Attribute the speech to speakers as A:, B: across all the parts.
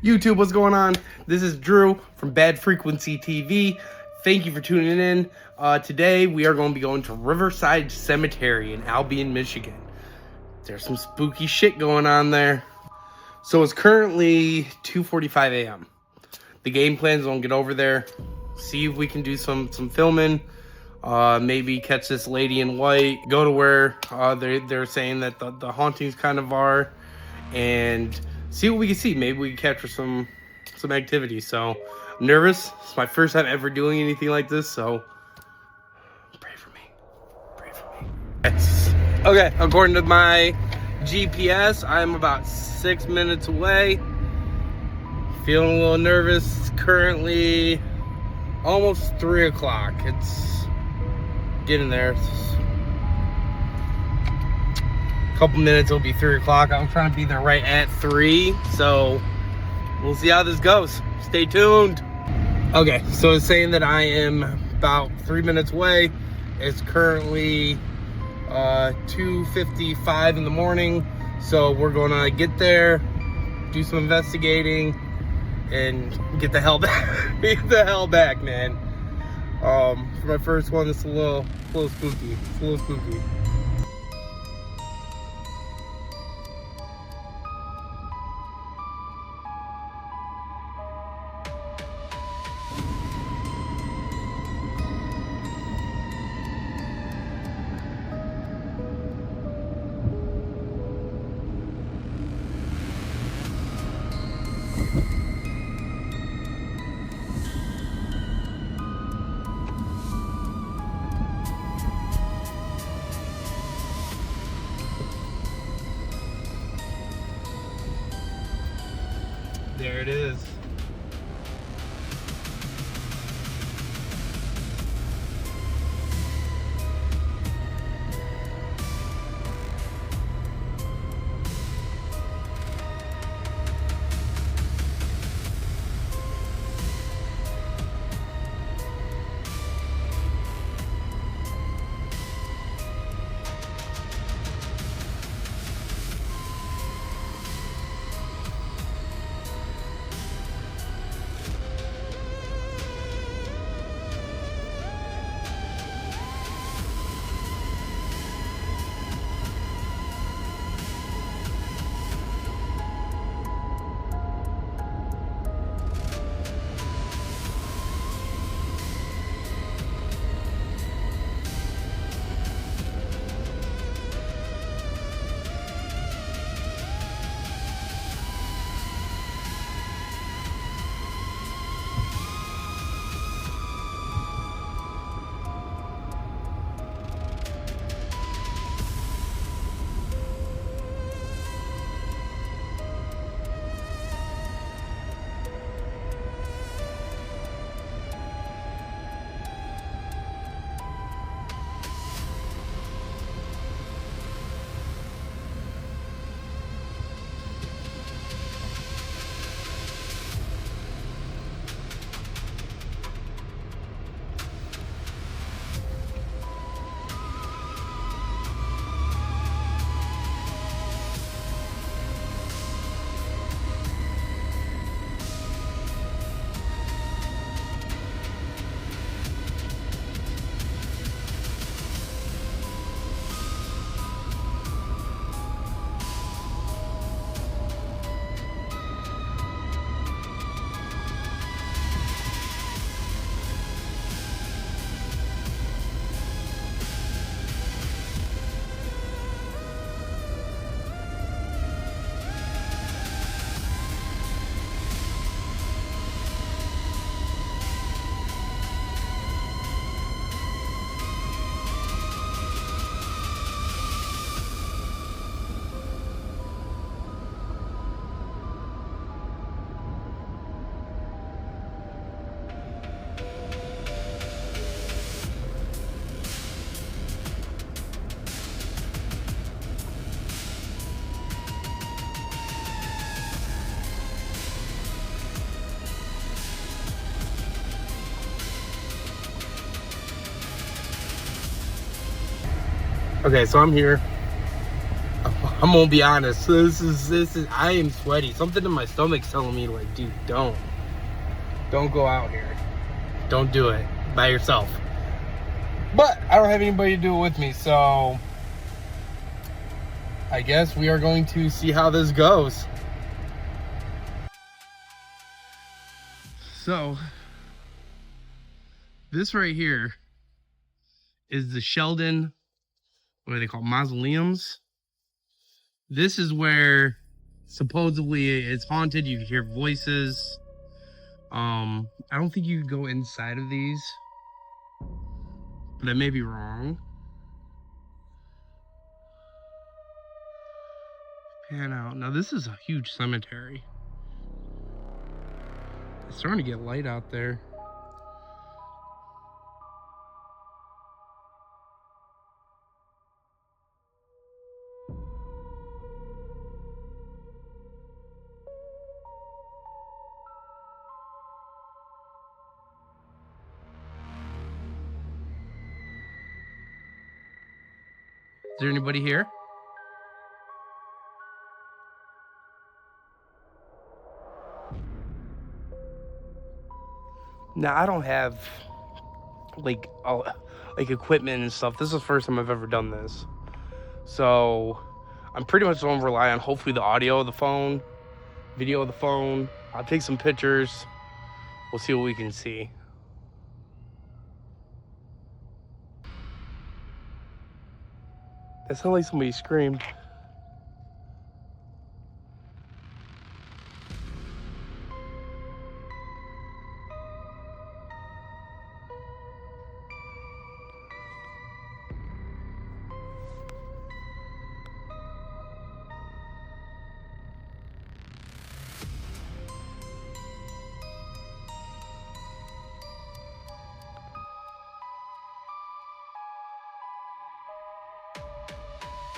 A: YouTube, what's going on? This is Drew from Bad Frequency TV. Thank you for tuning in. Today we are going to be going to Riverside Cemetery in Albion, Michigan. There's some spooky shit going on there. So it's currently 2:45 a.m. The game plan is going to get over there, see if we can do some filming. Maybe catch this lady in white, go to where they're saying that the hauntings kind of are, and see what we can see. Maybe we can capture some activity. So I'm nervous. It's my first time ever doing anything like this, so pray for me. Yes. Okay, according to my GPS, I'm about 6 minutes away. Feeling a little nervous. It's currently almost 3 o'clock. It's getting there. A couple minutes, it'll be 3 o'clock. I'm trying to be there right at 3, so we'll see how this goes. Stay tuned. Okay, so it's saying that I am about 3 minutes away. It's currently 2:55 in the morning, so we're gonna get there, do some investigating, and get the hell back. Get the hell back, man. For my first one, it's a little spooky. It's a little spooky. There it is. Okay, so I'm here. I'm gonna be honest. This is. I am sweaty. Something in my stomach's telling me like, dude, don't go out here. Don't do it by yourself. But I don't have anybody to do it with me, so I guess we are going to see how this goes. So this right here is the Sheldon, what are they called, mausoleums. This is where supposedly it's haunted. You can hear voices. I don't think you can go inside of these, but I may be wrong. Pan out. Now this is a huge cemetery. It's starting to get light out there. Is there anybody here? Now I don't have like equipment and stuff. This is the first time I've ever done this, so I'm pretty much going to rely on hopefully the audio of the phone, video of the phone. I'll take some pictures. We'll see what we can see. That sounded like somebody screamed.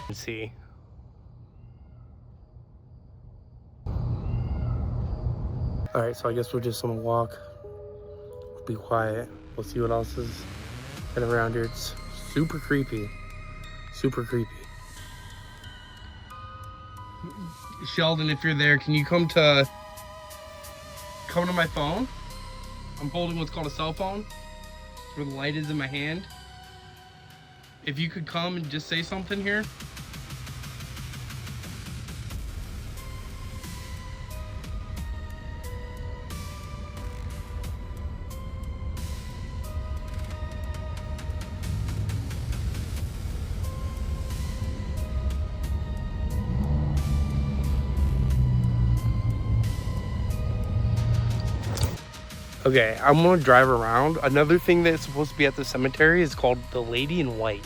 A: Let's see. All right, so I guess we're just gonna walk. Be quiet. We'll see what else is around here. It's super creepy. Super creepy. Sheldon, if you're there, can you come to my phone? I'm holding what's called a cell phone, where the light is in my hand. If you could come and just say something here. Okay, I'm gonna drive around. Another thing that's supposed to be at the cemetery is called the Lady in White.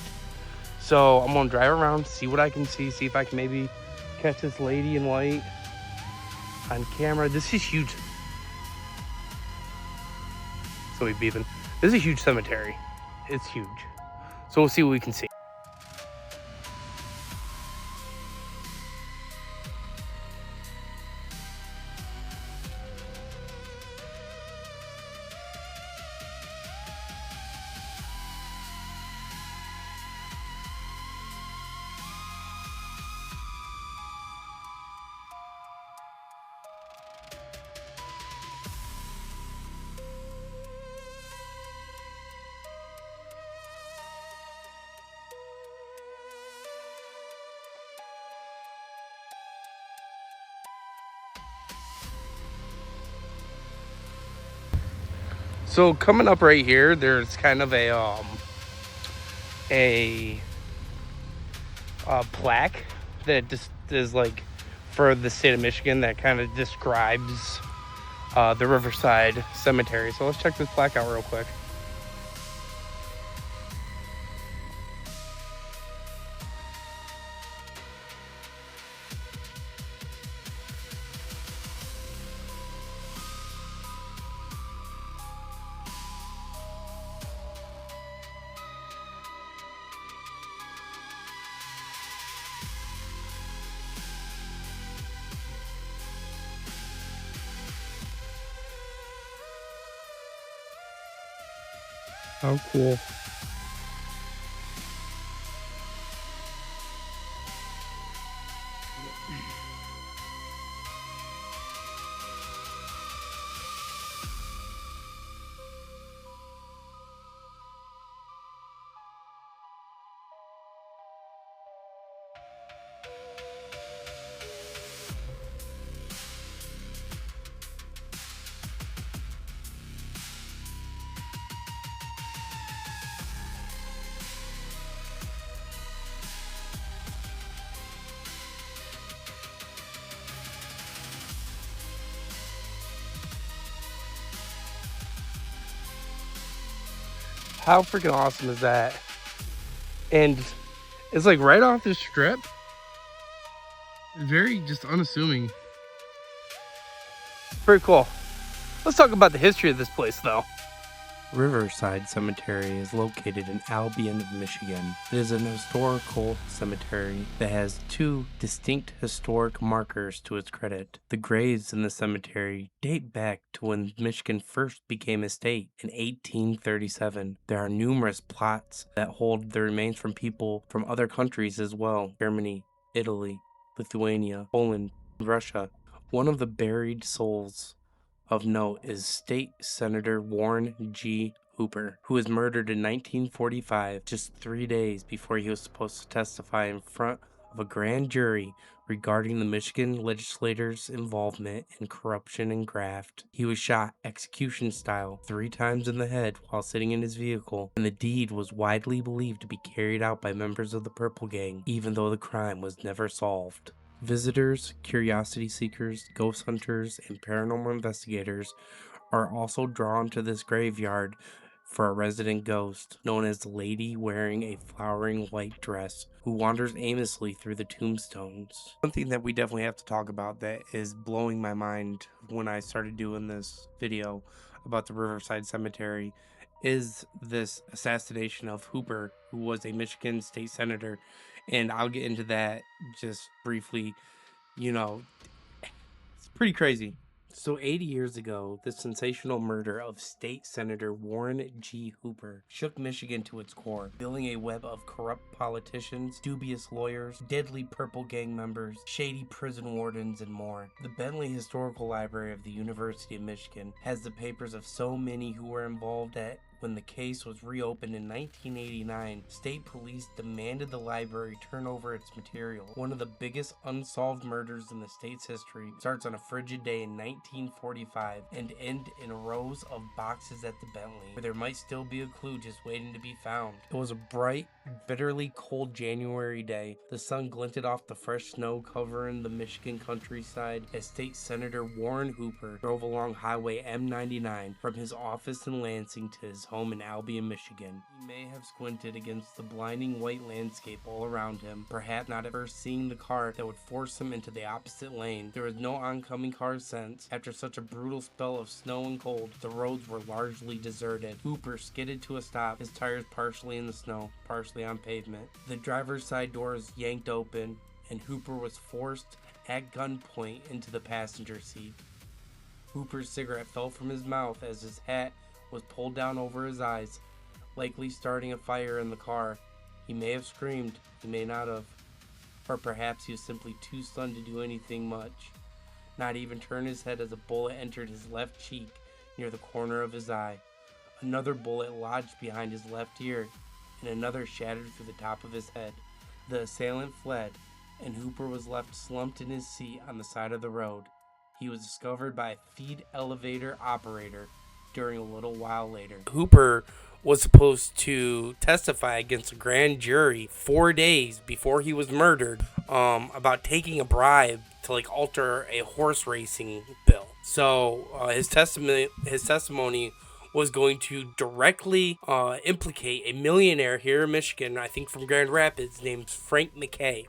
A: So I'm gonna drive around, see what I can see if I can maybe catch this lady in white on camera. This is huge. So we beeping. This is a huge cemetery. It's huge. So we'll see what we can see. So coming up right here, there's kind of a plaque that just is like for the state of Michigan that kind of describes the Riverside Cemetery. So let's check this plaque out real quick. How cool. How freaking awesome is that? And it's like right off the strip. Very just unassuming. Pretty cool. Let's talk about the history of this place, though. Riverside Cemetery is located in Albion, Michigan. It is an historical cemetery that has two distinct historic markers to its credit. The graves in the cemetery date back to when Michigan first became a state in 1837. There are numerous plots that hold the remains from people from other countries as well: Germany, Italy, Lithuania, Poland, Russia. One of the buried souls of note is State Senator Warren G. Hooper, who was murdered in 1945, just 3 days before he was supposed to testify in front of a grand jury regarding the Michigan legislators' involvement in corruption and graft. He was shot execution style 3 times in the head while sitting in his vehicle, and the deed was widely believed to be carried out by members of the Purple Gang, even though the crime was never solved. Visitors, curiosity seekers, ghost hunters, and paranormal investigators are also drawn to this graveyard for a resident ghost known as the Lady Wearing a Flowering White Dress, who wanders aimlessly through the tombstones. Something that we definitely have to talk about that is blowing my mind when I started doing this video about the Riverside Cemetery is this assassination of Hooper, who was a Michigan state senator. And I'll get into that just briefly. It's pretty crazy. So 80 years ago, the sensational murder of State Senator Warren G. Hooper shook Michigan to its core, building a web of corrupt politicians, dubious lawyers, deadly Purple Gang members, shady prison wardens, and more. The Bentley Historical Library of the University of Michigan has the papers of so many who were involved that when the case was reopened in 1989, state police demanded the library turn over its material. One of the biggest unsolved murders in the state's history starts on a frigid day in 1945 and ends in rows of boxes at the Bentley, where there might still be a clue just waiting to be found. It was a bright, bitterly cold January day. The sun glinted off the fresh snow covering the Michigan countryside as State Senator Warren Hooper drove along Highway M99 from his office in Lansing to his home in Albion, Michigan. He may have squinted against the blinding white landscape all around him, perhaps not at first seeing the car that would force him into the opposite lane. There was no oncoming car since, after such a brutal spell of snow and cold, the roads were largely deserted. Hooper skidded to a stop, his tires partially in the snow, partially on pavement. The driver's side doors yanked open, and Hooper was forced at gunpoint into the passenger seat. Hooper's cigarette fell from his mouth as his hat was pulled down over his eyes, likely starting a fire in the car. He may have screamed, he may not have. Or perhaps he was simply too stunned to do anything much, not even turn his head as a bullet entered his left cheek near the corner of his eye. Another bullet lodged behind his left ear, and another shattered through the top of his head. The assailant fled, and Hooper was left slumped in his seat on the side of the road. He was discovered by a feed elevator operator during a little while later. Hooper was supposed to testify against a grand jury 4 days before he was murdered about taking a bribe to alter a horse racing bill. So his testimony was going to directly implicate a millionaire here in Michigan, I think from Grand Rapids, named Frank McKay.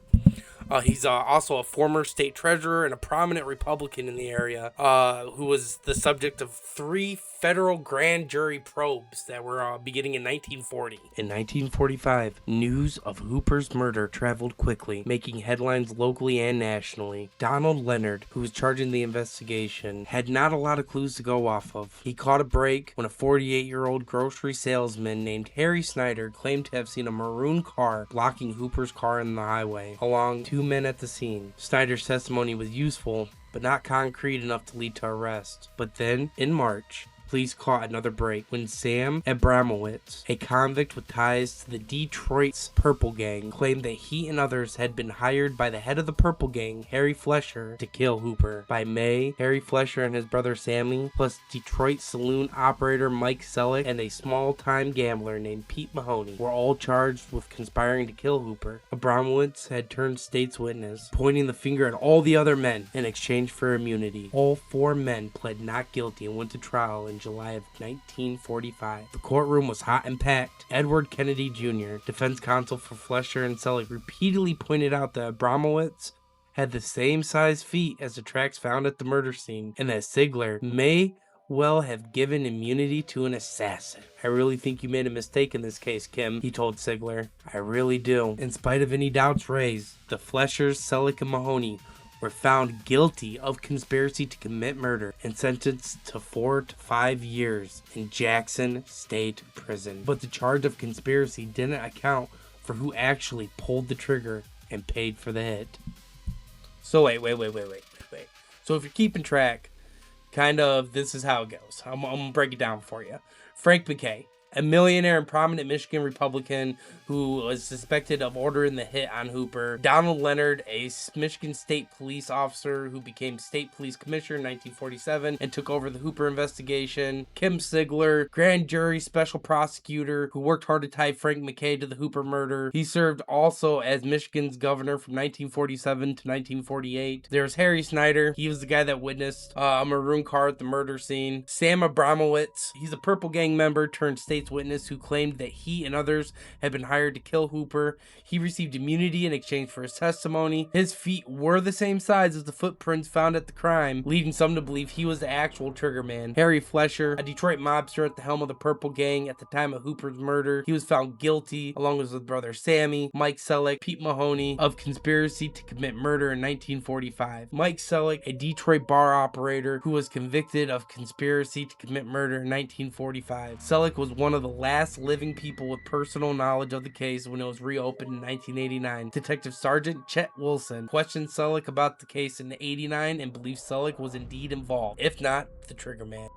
A: He's also a former state treasurer and a prominent Republican in the area, who was the subject of 3 federal grand jury probes that were beginning in 1940. In 1945, news of Hooper's murder traveled quickly, making headlines locally and nationally. Donald Leonard, who was charging the investigation, had not a lot of clues to go off of. He caught a break when a 48-year-old grocery salesman named Harry Snyder claimed to have seen a maroon car blocking Hooper's car in the highway, along 2 men at the scene. Snyder's testimony was useful, but not concrete enough to lead to arrest. But then, in March, police caught another break when Sam Abramowitz, a convict with ties to the Detroit's Purple Gang, claimed that he and others had been hired by the head of the Purple Gang, Harry Flesher, to kill Hooper. By May, Harry Flesher and his brother Sammy, plus Detroit saloon operator Mike Selleck and a small-time gambler named Pete Mahoney, were all charged with conspiring to kill Hooper. Abramowitz had turned state's witness, pointing the finger at all the other men in exchange for immunity. All 4 men pled not guilty and went to trial in in July of 1945. The courtroom was hot and packed. Edward Kennedy Jr., defense counsel for Fleischer and Selig, repeatedly pointed out that Abramowitz had the same size feet as the tracks found at the murder scene, and that Sigler may well have given immunity to an assassin. I really think you made a mistake in this case, Kim, he told Sigler. I really do. In spite of any doubts raised, the Fleischers, Selig, and Mahoney were found guilty of conspiracy to commit murder and sentenced to 4 to 5 years in Jackson State Prison. But the charge of conspiracy didn't account for who actually pulled the trigger and paid for the hit. So wait. So if you're keeping track, kind of, this is how it goes. I'm going to break it down for you. Frank McKay, a millionaire and prominent Michigan Republican who was suspected of ordering the hit on Hooper. Donald Leonard, a Michigan State Police officer who became State Police Commissioner in 1947 and took over the Hooper investigation. Kim Sigler, grand jury special prosecutor who worked hard to tie Frank McKay to the Hooper murder. He served also as Michigan's governor from 1947 to 1948. There's Harry Snyder. He was the guy that witnessed a maroon car at the murder scene. Sam Abramowitz. He's a Purple Gang member turned state witness who claimed that he and others had been hired to kill Hooper. He received immunity in exchange for his testimony. His feet were the same size as the footprints found at the crime, leading some to believe he was the actual trigger man. Harry Fleischer, a Detroit mobster at the helm of the Purple Gang at the time of Hooper's murder, he was found guilty, along with his brother Sammy, Mike Selig, Pete Mahoney, of conspiracy to commit murder in 1945. Mike Selig, a Detroit bar operator who was convicted of conspiracy to commit murder in 1945. Selig was one of the last living people with personal knowledge of the case when it was reopened in 1989. Detective Sergeant Chet Wilson questioned Selig about the case in '89 and believed Selig was indeed involved, if not the trigger man.